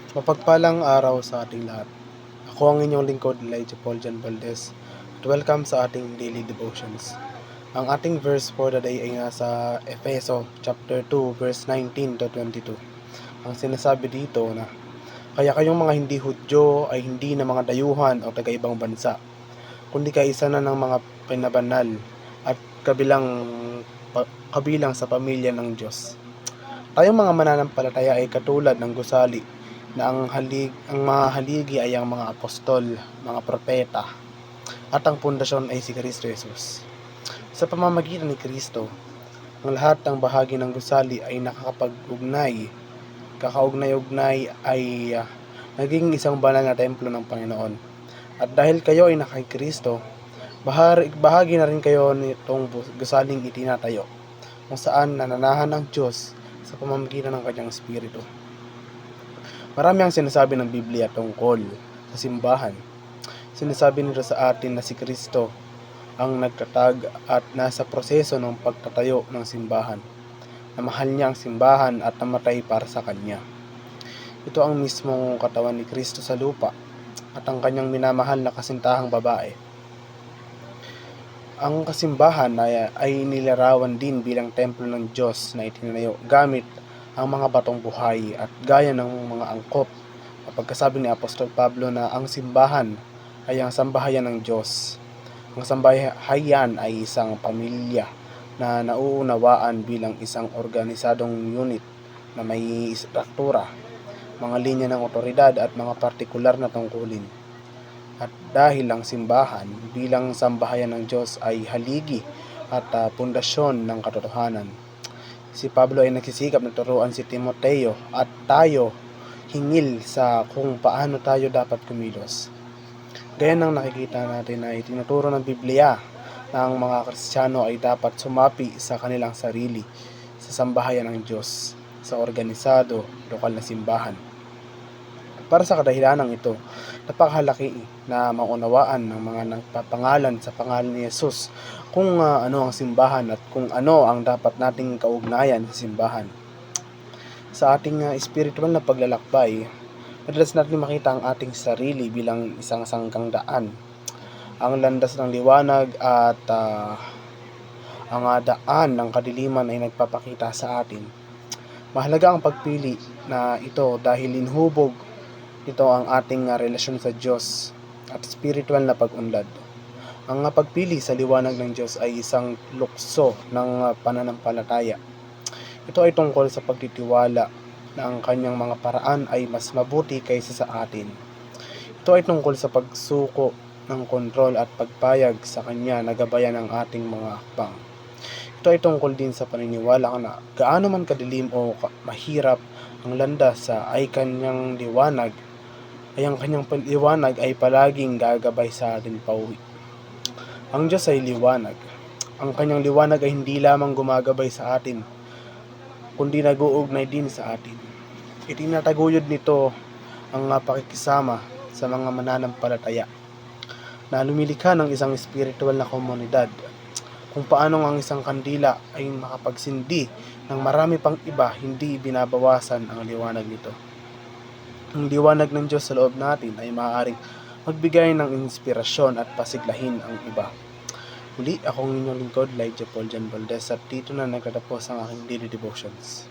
Mapagpalang araw sa ating lahat. Ako ang inyong lingkod, Elijah Paul Jan Valdez, at welcome sa ating daily devotions. Ang ating verse for the day ay nasa Efeso chapter 2 verse 19 to 22. Ang sinasabi dito na, kaya kayong mga hindi Hudyo ay hindi na mga dayuhan o taga-ibang bansa, kundi kaisa na ng mga pinabanal at kabilang sa pamilya ng Diyos. Tayong mga mananampalataya ay katulad ng gusali na ang mga haligi ay ang mga apostol, mga propeta, at ang pundasyon ay si Kristo Jesus. Sa pamamagitan ni Kristo, ang lahat ng bahagi ng gusali ay kakaugnay-ugnay ay naging isang banal na templo ng Panginoon. At dahil kayo ay naka Kristo, bahagi na rin kayo nitong gusaling itinatayo, kung saan nananahan ang Diyos sa pamamagitan ng kanyang Espiritu. Marami ang sinasabi ng Biblia tungkol sa simbahan. Sinasabi nito sa atin na si Kristo ang nagtatag at nasa proseso ng pagtatayo ng simbahan, na mahal niya ang simbahan at namatay para sa kanya. Ito ang mismong katawan ni Kristo sa lupa at ang kanyang minamahal na kasintahang babae. Ang kasimbahan ay nilarawan din bilang templo ng Diyos na itinayo gamit ang mga batong buhay at gaya ng mga angkop. Pagkasabi ni Apostol Pablo na ang simbahan ay ang sambahayan ng Diyos. Ang sambahayan ay isang pamilya na nauunawaan bilang isang organisadong unit na may struktura, mga linya ng otoridad at mga partikular na tungkulin. At dahil ang simbahan bilang sambahayan ng Diyos ay haligi at pundasyon ng katotohanan, si Pablo ay nagsisikap na turuan si Timoteo at tayo hingil sa kung paano tayo dapat kumilos. Gaya ng nakikita natin na itinuturo ng Biblia na ang mga Kristiyano ay dapat sumapi sa kanilang sarili sa sambahayan ng Diyos, sa organisado, lokal na simbahan. Para sa kadahilanang ito, napakahalaki na maunawaan ng mga nagpapangalan sa pangalan ni Jesus kung ano ang simbahan at kung ano ang dapat nating kaugnayan sa simbahan. Sa ating spiritual na paglalakbay, madalas natin makita ang ating sarili bilang isang sanggang daan. Ang landas ng liwanag at ang daan ng kadiliman ay nagpapakita sa atin. Mahalaga ang pagpili na ito dahil inhubog ito ang ating relasyon sa Diyos at spiritual na pag-unlad. Ang pagpili sa liwanag ng Diyos ay isang lukso ng pananampalataya. Ito ay tungkol sa pagtitiwala na ang kanyang mga paraan ay mas mabuti kaysa sa atin. Ito ay tungkol sa pagsuko ng kontrol at pagpayag sa kanya na gabayan ang ating mga hakbang. Ito ay tungkol din sa paniniwala na gaano man kadilim o mahirap ang landas ay kanyang liwanag ay palaging gagabay sa atin pauwi. Ang Diyos ay liwanag. Ang kanyang liwanag ay hindi lamang gumagabay sa atin, kundi nag-uugnay din sa atin. Itinataguyod nito ang pakikisama sa mga mananampalataya na lumilikha ng isang spiritual na komunidad, kung paano ang isang kandila ay makapagsindi ng marami pang iba, hindi binabawasan ang liwanag nito. Ang liwanag ng Diyos sa loob natin ay maaaring magbigay ng inspirasyon at pasiglahin ang iba. Muli, akong inyong lingkod, Elijah Paul Jan Valdez, at dito na nagtatapos ang aking daily devotions.